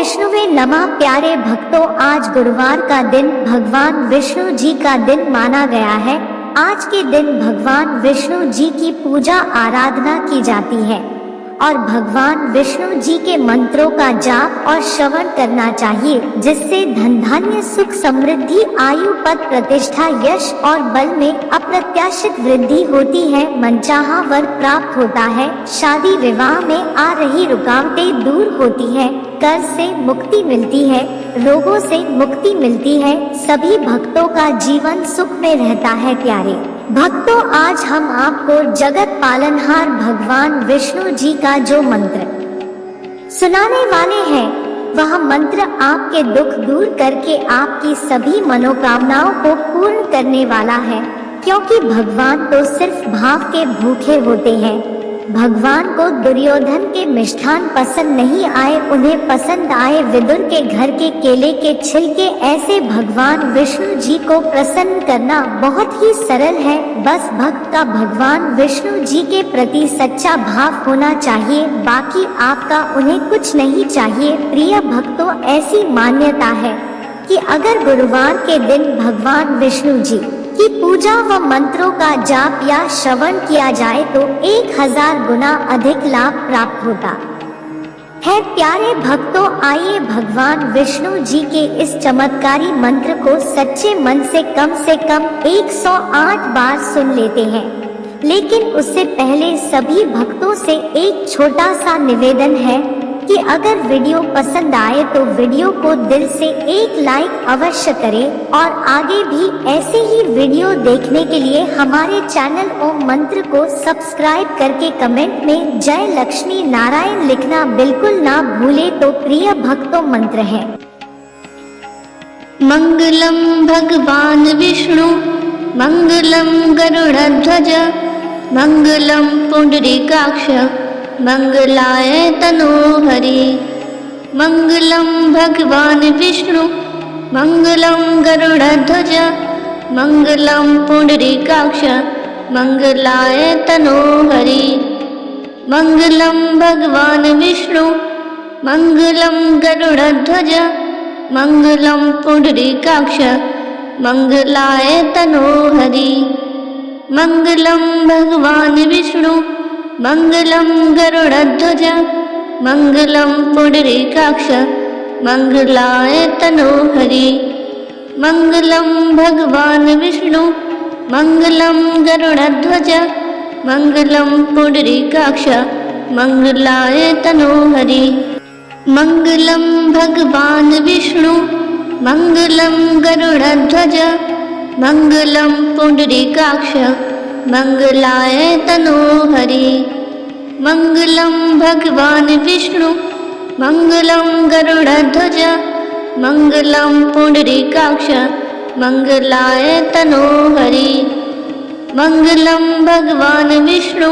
विष्णुवे नमः। प्यारे भक्तों, आज गुरुवार का दिन भगवान विष्णु जी का दिन माना गया है। आज के दिन भगवान विष्णु जी की पूजा आराधना की जाती है और भगवान विष्णु जी के मंत्रों का जाप और श्रवण करना चाहिए, जिससे धन धान्य सुख समृद्धि आयु पद प्रतिष्ठा यश और बल में अप्रत्याशित वृद्धि होती है। मनचाहा वर प्राप्त होता है, शादी विवाह में आ रही रुकावटें दूर होती है, कर्ज से मुक्ति मिलती है, रोगों से मुक्ति मिलती है। सभी भक्तों का जीवन सुख में रहता है। प्यारे भक्तों, आज हम आपको जगत पालनहार भगवान विष्णु जी का जो मंत्र सुनाने वाले हैं, वह मंत्र आपके दुख दूर करके आपकी सभी मनोकामनाओं को पूर्ण करने वाला है, क्योंकि भगवान तो सिर्फ भाव के भूखे होते हैं। भगवान को दुर्योधन के मिष्ठान पसंद नहीं आए, उन्हें पसंद आए विदुर के घर के केले के छिलके। ऐसे भगवान विष्णु जी को प्रसन्न करना बहुत ही सरल है। बस भक्त का भगवान विष्णु जी के प्रति सच्चा भाव होना चाहिए, बाकी आपका उन्हें कुछ नहीं चाहिए। प्रिय भक्तों, ऐसी मान्यता है कि अगर गुरुवार के दिन भगवान विष्णु जी की पूजा व मंत्रों का जाप या श्रवण किया जाए तो 1000 गुना अधिक लाभ प्राप्त होता है। प्यारे भक्तों, आइए भगवान विष्णु जी के इस चमत्कारी मंत्र को सच्चे मन से कम 108 बार सुन लेते हैं। लेकिन उससे पहले सभी भक्तों से एक छोटा सा निवेदन है कि अगर वीडियो पसंद आए तो वीडियो को दिल से एक लाइक अवश्य करें और आगे भी ऐसे ही वीडियो देखने के लिए हमारे चैनल ओम मंत्र को सब्सक्राइब करके कमेंट में जय लक्ष्मी नारायण लिखना बिल्कुल ना भूले। तो प्रिय भक्तों, मंत्र है। मंगलम भगवान विष्णु मंगलम गरुड़ध्वज मंगलम पुंडरीकाक्ष मंगलाय तनोहरि। मंगलम भगवान विष्णु मंगलम गरुड़ध्वज मंगलम पुंडरीकाक्ष मंगलाय तनोहरि। मंगलम भगवान विष्णु मंगलम गरुड़ध्वज मंगलम पुंडरीकाक्ष मंगलाय तनोहरि। मंगलम भगवान विष्णु मंगलम गरुड़ध्वज मंगलम पुंडरीकाक्ष मंगलाय तनोहरि। मंगलम भगवान विष्णु मंगलम गरुड़ध्वज मंगलम पुंडरीकाक्ष मंगलाय तनोहरि। मंगलम भगवान विष्णु मंगलम गरुड़ध्वज मंगलम पुंडरीकाक्ष मंगलाय तनोहरि। मंगलम भगवान विष्णु मंगलम गरुड़ध्वज मंगलम पुंडरीकाक्ष मंगलाय तनोहरि। मंगलम भगवान विष्णु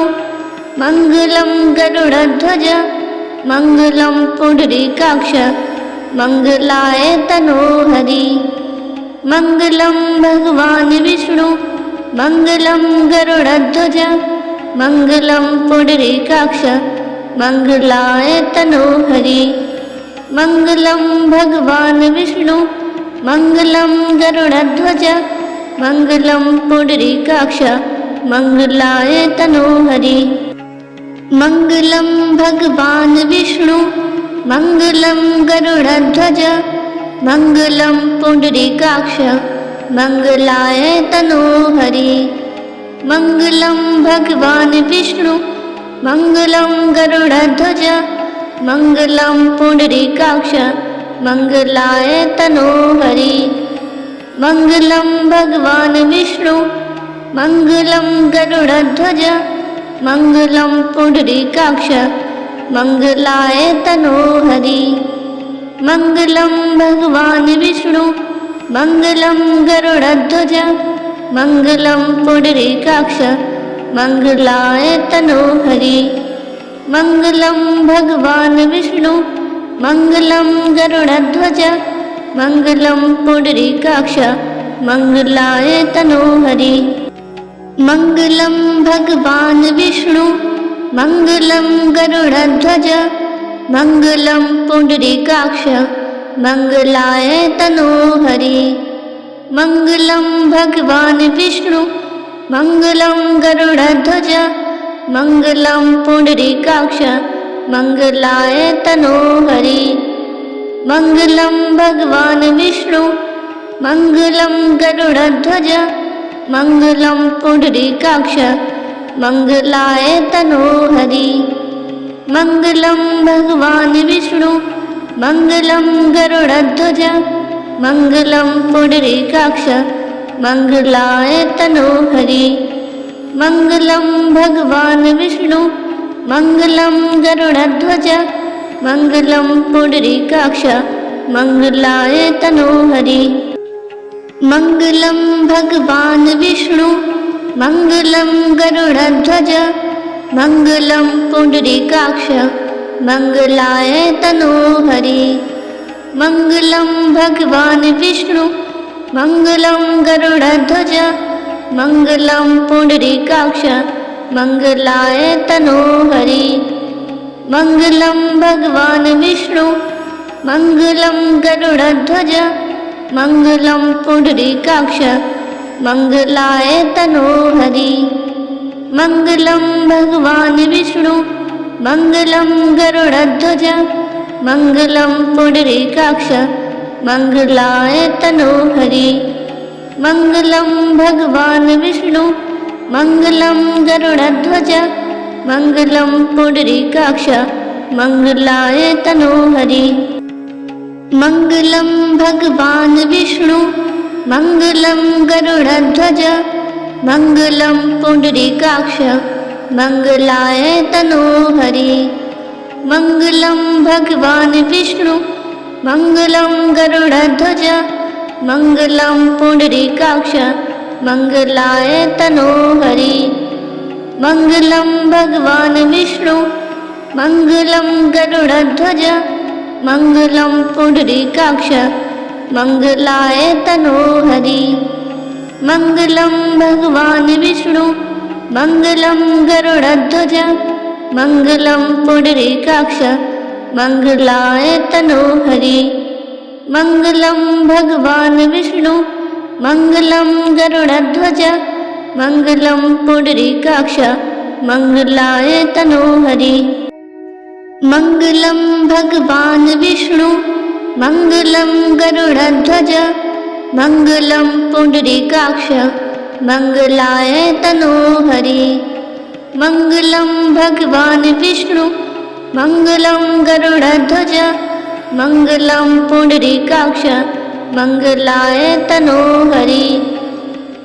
मंगलम गरुड़ध्वज मंगलम पुंडरीकाक्ष मंगलाय तनोहरि। मंगलम भगवान विष्णु मंगलम गरुड़ध्वज मंगलम पुंडरीकाक्ष मंगलाय तनोहरि। मंगलम भगवान विष्णु मंगलम गरुड़ध्वज मंगलम पुंडरीकाक्ष मंगलाय तनोहरि। मंगलम भगवान विष्णु मंगलम गरुड़ध्वज मंगलम पुंडरीकाक्ष मंगलाय तनोहरि। मंगलम भगवान विष्णु मंगलम गरुड़ध्वज मंगलम पुंडरीकाक्ष मंगलाय तनोहरि। मंगलम भगवान विष्णु मंगलम गरुड़ध्वज मंगलम पुंडरीकाक्ष मंगलाय तनोहरि। मंगलम भगवान विष्णु मंगलम गरुड़ध्वज मंगलम पुंडरीकाक्ष मंगलाय तनोहरि। मंगलम भगवान विष्णु मंगलम गरुड़ध्वज मंगलम पुंडरीकाक्ष मंगलाय तनोहरि। मंगलम भगवान विष्णु मंगलम गरुड़ध्वज मङ्गलं पुण्डरीकाक्ष मङ्गलाय तनोहरि मङ्गलं भगवान् विष्णु मङ्गलं गरुडध्वज मङ्गलं पुण्डरीकाक्ष मङ्गलाय तनोहरि मङ्गलं भगवान् विष्णु मङ्गलं गरुडध्वज मङ्गलं पुण्डरीकाक्ष मङ्गलाय तनोहरि मङ्गलं भगवान् विष्णु मङ्गलं गरुडध्वज मङ्गलं पुण्डरीकाक्ष मङ्गलाय तनोहरि मङ्गलं भगवान् विष्णु मङ्गलं गरुडध्वज मङ्गलं पुण्डरीकाक्ष मङ्गलाय तनोहरि मङ्गलं भगवान् विष्णु मङ्गलं गरुडध्वज मङ्गलं पुण्डरीकाक्ष मङ्गलाय तनोहरि मङ्गलं भगवान् विष्णु मङ्गलं गरुडध्वज मङ्गलं पुण्डरीकाक्ष मङ्गलाय तनोहरि मङ्गलं भगवान् विष्णु मङ्गलं गरुडध्वज मङ्गलं पुण्डरीकाक्ष मङ्गलाय तनोहरि मङ्गलं भगवान् विष्णु मङ्गलं गरुडध्वज मङ्गलं पुण्डरीकाक्ष मङ्गलाय तनोहरि मङ्गलं भगवान् विष्णु मङ्गलं गरुडध्वज मङ्गलं पुण्डरीकाक्ष मङ्गलाय तनोहरि मङ्गलं भगवान् विष्णु मङ्गलं गरुडध्वज मङ्गलं पुण्डरीकाक्ष मङ्गलाय तनोहरि मङ्गलं भगवान् विष्णु मङ्गलं गरुडध्वज मङ्गलं पुण्डरीकाक्ष मङ्गलाय तनोहरि मङ्गलं भगवान् विष्णु मङ्गलं गरुडध्वज मङ्गलं पुण्डरीकाक्ष मङ्गलाय तनोहरि मङ्गलं भगवान् विष्णु मङ्गलं गरुडध्वज मङ्गलं पुण्डरीकाक्ष मङ्गलाय तनोहरि मङ्गलं भगवान् विष्णु मङ्गलं गरुडध्वज मङ्गलं पुण्डरीकाक्ष मङ्गलाय तनोहरि मङ्गलं भगवान् विष्णु मङ्गलं गरुडध्वज मङ्गलं पुण्डरीकाक्ष मङ्गलाय तनोहरि मङ्गलं भगवान् विष्णु मङ्गलं गरुडध्वज मङ्गलं पुण्डरीकाक्ष मङ्गलाय तनोहरि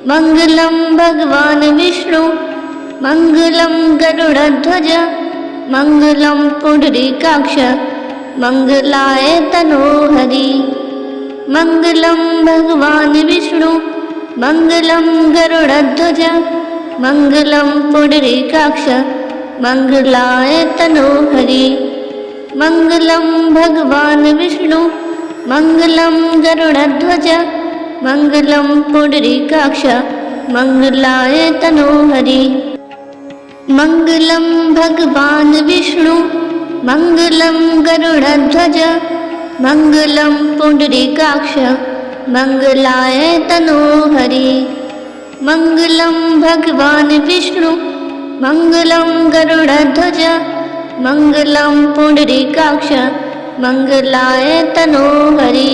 मङ्गलं भगवान् विष्णु मङ्गलं गरुडध्वज मङ्गलं पुण्डरीकाक्ष मङ्गलाय तनोहरि मङ्गलं भगवान् विष्णु मङ्गलं गरुडध्वज मङ्गलं पुण्डरीकाक्ष मङ्गलाय तनोहरि मङ्गलं भगवान् विष्णु मङ्गलं गरुडध्वज मङ्गलं पुण्डरीकाक्ष मङ्गलाय तनोहरि मङ्गलं भगवान् विष्णु मङ्गलं गरुडध्वज मङ्गलं पुण्डरीकाक्ष मङ्गलाय तनोहरि मङ्गलं भगवान् विष्णु मङ्गलं गरुडध्वज मङ्गलं पुण्डरीकाक्ष मङ्गलाय तनोहरि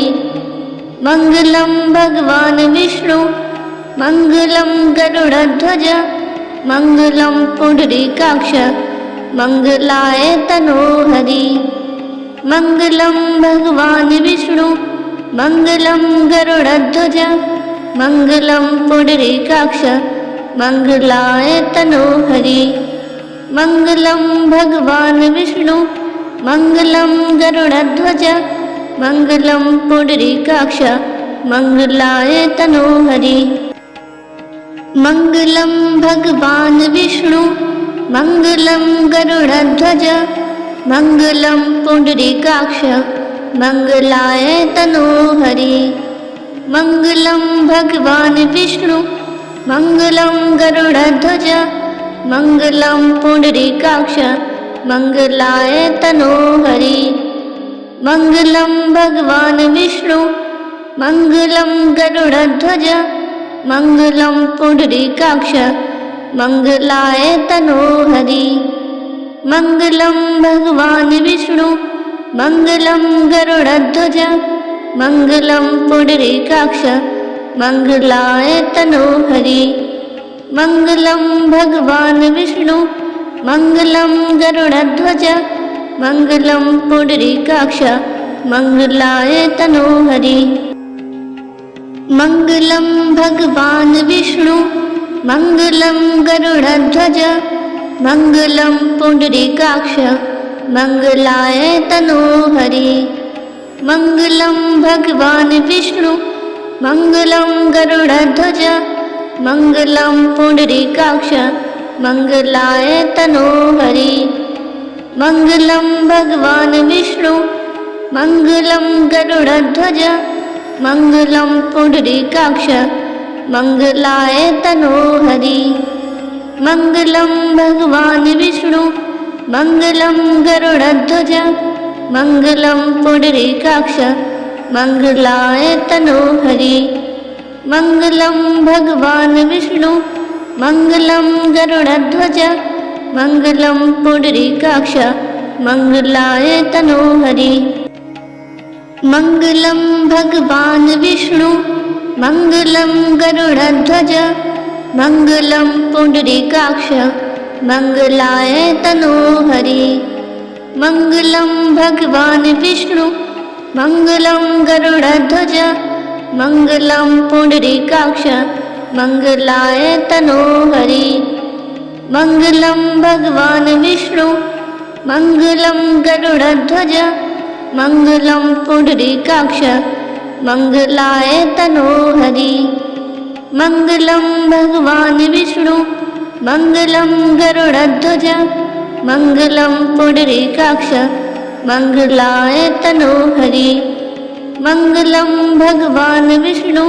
मङ्गलं भगवान् विष्णु मङ्गलं गरुडध्वज मङ्गलं पुण्डरीकाक्ष मङ्गलाय तनोहरि मङ्गलं भगवान् विष्णु मङ्गलं गरुडध्वज मङ्गलं पुण्डरीकाक्ष मङ्गलाय तनोहरि मङ्गलं भगवान् विष्णु मङ्गलं गरुडध्वज मङ्गलं पुण्डरीकाक्ष मङ्गलाय तनोहरि मङ्गलं भगवान् विष्णु मङ्गलं गरुडध्वज मङ्गलं पुण्डरीकाक्ष मङ्गलाय तनोहरि मङ्गलं भगवान् विष्णु मङ्गलं गरुडध्वज मङ्गलं पुण्डरीकाक्ष मंगलाय तनोहरि। मंगलम भगवान विष्णु मंगलम गरुड़ध्वज मंगलम पुंडरीकाक्ष मंगलाय तनोहरि। मंगलम भगवान विष्णु मंगलम गरुड़ध्वज मंगलम पुंडरीकाक्ष मंगलाय तनोहरि। मंगलम भगवान विष्णु मंगलम गरुड़ध्वज मंगलम पुंडरीकाक्ष मंगलाय तनोहरि। मंगलम भगवान विष्णु मंगलम गरुड़ध्वज मंगलम पुंडरीकाक्ष मंगलाय तनोहरि। मंगलम भगवान विष्णु मंगलम गरुड़ध्वज मंगलम पुंडरीकाक्ष मंगलाय तनोहरि। मंगलम भगवान विष्णु मंगलम गरुड़ध्वज मंगलम पुंडरीकाक्ष मंगलाय तनोहरि। मंगलम भगवान विष्णु मंगलम गरुड़ध्वज मंगलम पुंडरीकाक्ष मंगलाय तनोहरि। मंगलम भगवान विष्णु मंगलम गरुड़ध्वज मंगलम पुंडरीकाक्ष मंगलाय तनोहरि। मंगलम भगवान विष्णु मंगलम गरुड़ध्वज मंगलम पुंडरीकाक्ष मंगलाय तनोहरि। मंगलम भगवान विष्णु मंगलम गरुड़ध्वज मंगलम पुंडरीकाक्ष मंगलाय तनोहरि। मंगलम भगवान विष्णु मंगलम गरुड़ध्वज मंगलम पुंडरीकाक्ष मंगलाय तनोहरि। मंगलम भगवान विष्णु मंगलम गरुड़ध्वज मंगलम पुंडरीकाक्ष मंगलाय तनोहरि। मंगलम भगवान विष्णु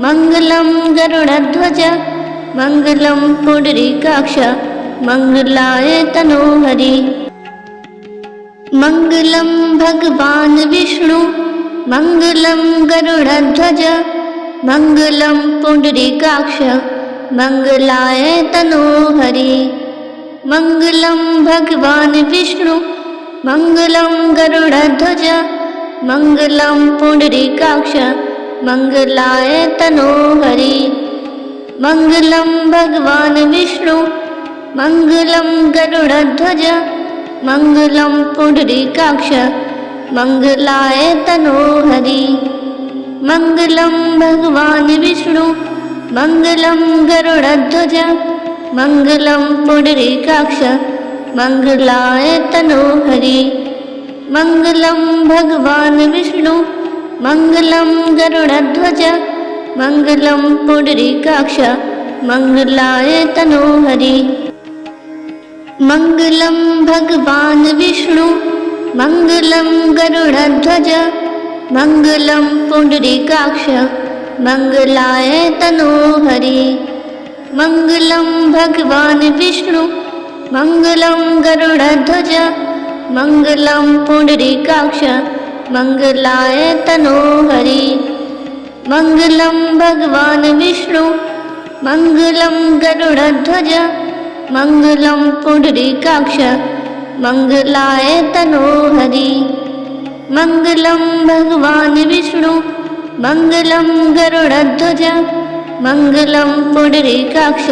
मंगलम गरुड़ध्वज मंगलम पुंडरीकाक्ष मंगलाय तनोहरि। मंगलम भगवान विष्णु मंगलम गरुड़ध्वज मंगलम पुंडरीकाक्ष मंगलाय तनोहरि। मंगलम भगवान विष्णु मंगलम गरुड़ध्वज मंगलम पुंडरीकाक्ष मंगलाय तनोहरि। मंगलम भगवान विष्णु मंगलम गरुड़ध्वज मंगलम पुंडरीकाक्ष मंगलाय तनोहरि। मंगलम भगवान विष्णु मंगलम गरुड़ध्वज मंगलम पुंडरीकाक्ष मंगलाय तनोहरि। मंगलम भगवान विष्णु मंगलम गरुड़ध्वज मंगलम पुंडरीकाक्ष मंगलाय तनोहरि। मंगलम भगवान विष्णु मंगलम गरुड़ध्वज मंगलम पुंडरीकाक्ष मंगलाय तनोहरि। मंगलम भगवान विष्णु मंगलम गरुड़ध्वज मंगलम पुंडरीकाक्ष मंगलाय तनोहरि। मंगलम भगवान विष्णु मंगलम गरुड़ध्वज मंगलम पुंडरीकाक्ष मंगलाय तनोहरि। मंगलम भगवान विष्णु मंगलम गरुड़ध्वज मंगलम पुंडरीकाक्ष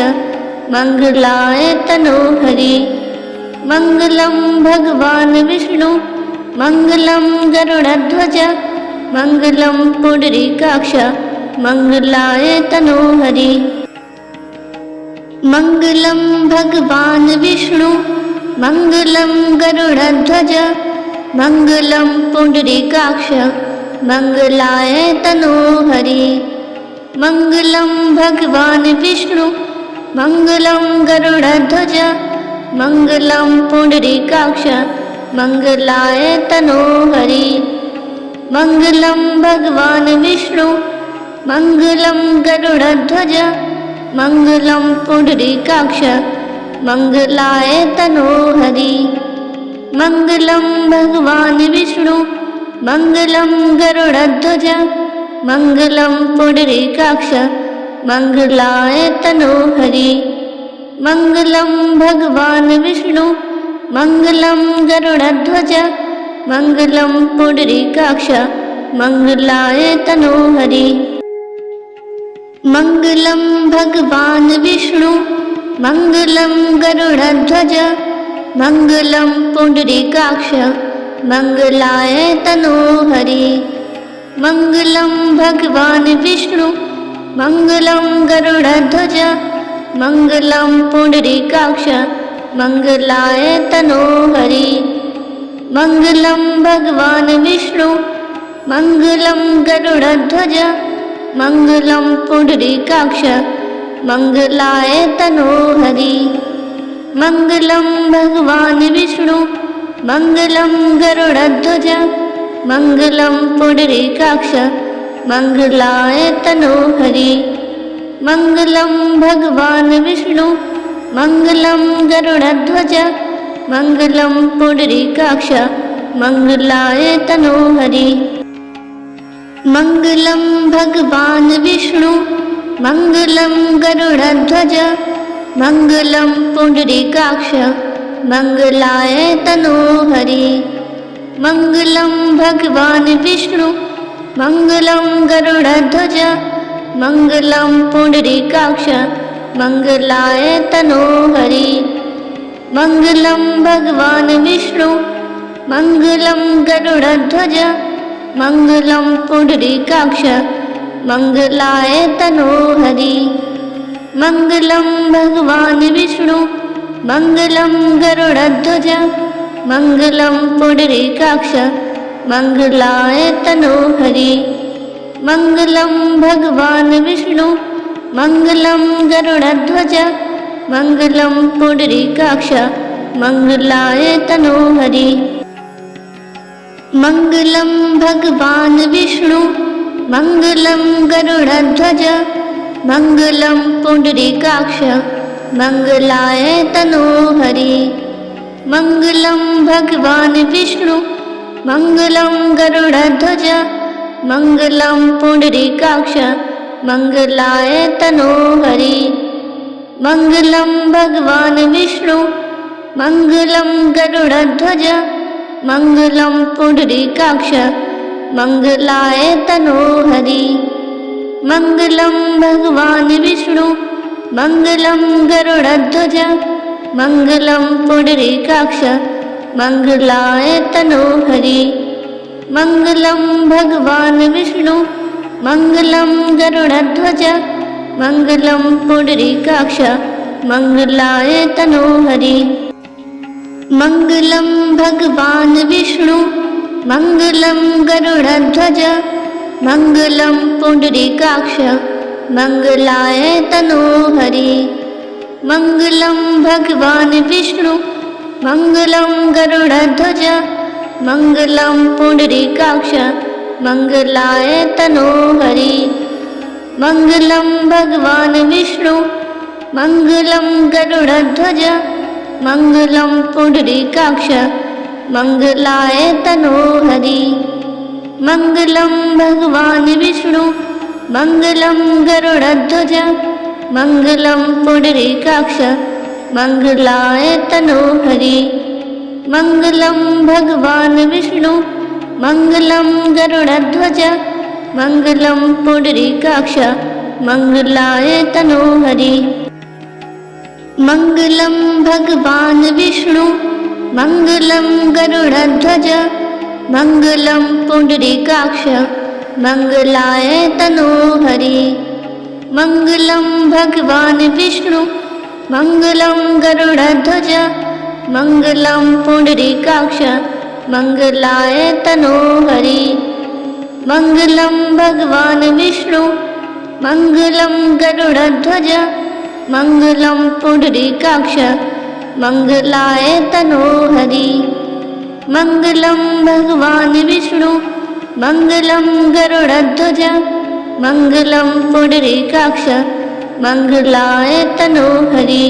मंगलाय तनोहरि। मंगलम भगवान विष्णु मंगलम गरुड़ध्वज मंगलम पुंडरीकाक्ष मंगलाय तनोहरि। मंगलम भगवान विष्णु मंगलम गरुड़ध्वज मंगलम पुंडरीकाक्ष मंगलाय तनोहरि। मंगलम भगवान विष्णु मंगलम गरुड़ध्वज मंगलम पुंडरीकाक्ष मंगलाय तनोहरि। मंगलम भगवान विष्णु मंगलम गरुड़ध्वज मंगलम पुंडरीकाक्ष मंगलाय तनोहरि। मङ्गलं भगवान् विष्णु मङ्गलं गरुडध्वज मङ्गलं पुण्डरीकाक्ष मङ्गलाय तनोहरि मङ्गलं भगवान् विष्णु मङ्गलं गरुडध्वज मङ्गलं पुण्डरीकाक्ष मङ्गलाय तनोहरि मङ्गलं भगवान् विष्णु मङ्गलं गरुडध्वज मङ्गलं पुण्डरीकाक्ष मङ्गलाय तनोहरि मङ्गलं भगवान् विष्णु मङ्गलं गरुडध्वज मङ्गलं पुण्डरीकाक्ष मङ्गलाय तनोहरि मङ्गलं भगवान् विष्णु मङ्गलं गरुडध्वज मङ्गलं पुण्डरीकाक्ष मङ्गलाय तनोहरि मङ्गलं भगवान् विष्णु मङ्गलं गरुडध्वज मङ्गलं पुण्डरीकाक्ष मङ्गलाय तनोहरि मङ्गलं भगवान् विष्णु मङ्गलं गरुडध्वज मङ्गलं पुण्डरीकाक्ष मङ्गलाय तनोहरि मङ्गलं भगवान् विष्णु मङ्गलं गरुडध्वज मङ्गलं पुण्डरीकाक्ष मङ्गलाय तनोहरि मङ्गलं भगवान् विष्णु मङ्गलं गरुडध्वज मङ्गलं पुण्डरीकाक्ष मङ्गलाय तनोहरि मङ्गलं भगवान् विष्णु मङ्गलं गरुडध्वज मङ्गलं पुण्डरीकाक्ष मङ्गलाय तनोहरि मङ्गलं भगवान् विष्णु मङ्गलं गरुडध्वज मङ्गलं पुण्डरीकाक्ष मङ्गलाय तनोहरि मङ्गलं भगवान् विष्णु मङ्गलं गरुडध्वज मङ्गलं पुण्डरीकाक्ष मङ्गलाय तनोहरि मङ्गलं भगवान् विष्णु मङ्गलं गरुडध्वज मङ्गलं पुण्डरीकाक्ष मङ्गलाय तनोहरि मङ्गलं भगवान् विष्णु मङ्गलं गरुडध्वज मङ्गलं पुण्डरीकाक्ष मङ्गलाय तनोहरि मङ्गलं भगवान् विष्णु मङ्गलं गरुडध्वज मङ्गलं पुण्डरीकाक्ष मङ्गलाय तनोहरि मङ्गलं भगवान् विष्णु मङ्गलं गरुडध्वज मङ्गलं पुण्डरीकाक्ष मङ्गलाय तनोहरि मङ्गलं भगवान् विष्णु मङ्गलं गरुडध्वज मङ्गलं पुण्डरीकाक्ष मङ्गलाय तनोहरि मङ्गलं भगवान् विष्णु मङ्गलं गरुडध्वज मङ्गलं पुण्डरीकाक्ष मङ्गलाय तनोहरि मङ्गलं भगवान् विष्णु मङ्गलं गरुडध्वज मङ्गलं पुण्डरीकाक्ष मङ्गलाय तनोहरि मङ्गलं भगवान् विष्णु मङ्गलं गरुडध्वज मङ्गलं पुण्डरीकाक्ष मङ्गलाय तनोहरि मङ्गलं भगवान् विष्णु मङ्गलं गरुडध्वज मङ्गलं पुण्डरीकाक्ष मङ्गलाय तनोहरि मङ्गलं भगवान् विष्णु मङ्गलं गरुडध्वज मङ्गलं पुण्डरीकाक्ष मङ्गलाय तनोहरि मङ्गलं भगवान् विष्णु मङ्गलं गरुडध्वज मङ्गलं पुण्डरीकाक्ष मङ्गलाय तनोहरि मङ्गलं भगवान् विष्णु मङ्गलं गरुडध्वज मङ्गलं पुण्डरीकाक्ष मङ्गलाय तनोहरि मङ्गलं भगवान् विष्णु मङ्गलं गरुडध्वज मङ्गलं पुण्डरीकाक्ष मङ्गलाय तनोहरि मङ्गलं भगवान् विष्णु मङ्गलं गरुडध्वज मङ्गलं पुण्डरीकाक्ष मङ्गलाय तनोहरि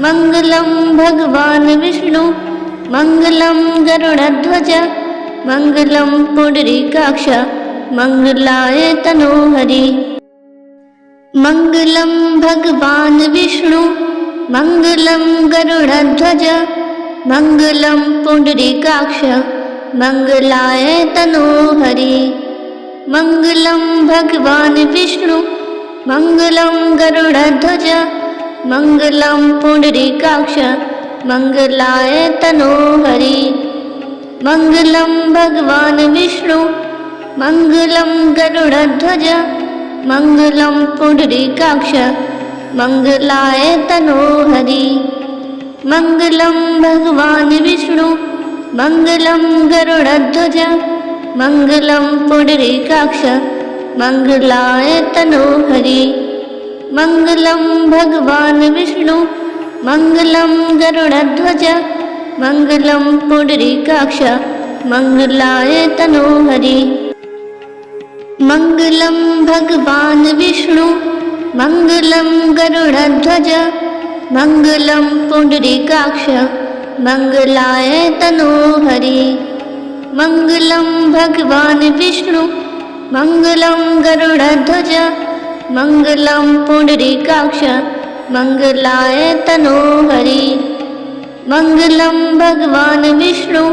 मङ्गलं भगवान् विष्णु मङ्गलं गरुडध्वज मङ्गलं पुण्डरीकाक्ष मङ्गलाय तनोहरि मङ्गलं भगवान् विष्णु मङ्गलं गरुडध्वज मङ्गलं पुण्डरीकाक्ष मङ्गलाय तनोहरि मङ्गलं भगवान् विष्णु मङ्गलं गरुडध्वज मङ्गलं पुण्डरीकाक्ष मङ्गलाय तनोहरि मङ्गलं भगवान् विष्णु मङ्गलं गरुडध्वज मङ्गलं पुण्डरीकाक्ष मङ्गलाय तनोहरि मङ्गलं भगवान् विष्णु मङ्गलं गरुडध्वज मङ्गलं पुण्डरीकाक्ष मङ्गलाय तनोहरि मङ्गलं भगवान् विष्णु मङ्गलं गरुडध्वज मङ्गलं पुण्डरीकाक्ष मङ्गलाय तनोहरि मङ्गलं भगवान् विष्णु मङ्गलं गरुडध्वज मङ्गलं पुण्डरीकाक्ष मङ्गलाय तनोहरि मङ्गलं भगवान् विष्णु मङ्गलं गरुडध्वज मङ्गलं पुण्डरीकाक्ष मङ्गलाय तनोहरि मङ्गलं भगवान् विष्णु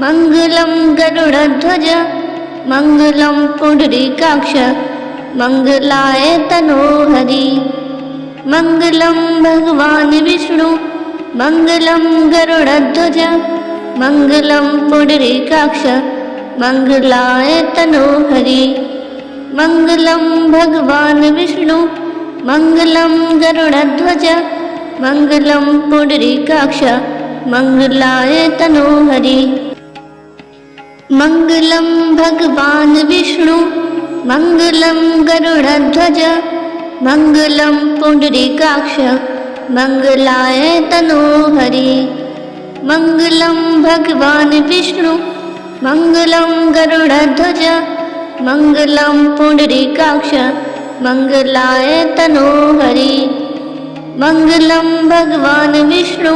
मङ्गलं गरुडध्वज मङ्गलं पुण्डरीकाक्ष मङ्गलाय तनोहरि मङ्गलं भगवान् विष्णु मङ्गलं गरुडध्वज मङ्गलं पुण्डरीकाक्ष मङ्गलाय तनोहरि मङ्गलं भगवान् विष्णु मङ्गलं गरुडध्वज मङ्गलं पुण्डरीकाक्ष मङ्गलाय तनोहरि मङ्गलं भगवान् विष्णु मङ्गलं गरुडध्वज मङ्गलं पुण्डरीकाक्ष मङ्गलाय तनोहरि मङ्गलं भगवान् विष्णु मङ्गलं गरुडध्वज मङ्गलं पुण्डरीकाक्ष मङ्गलाय तनोहरि मङ्गलं भगवान् विष्णु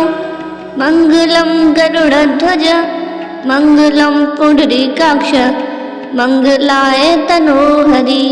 मङ्गलं गरुडध्वज मङ्गलं पुण्डरीकाक्ष मङ्गलाय तनोहरि।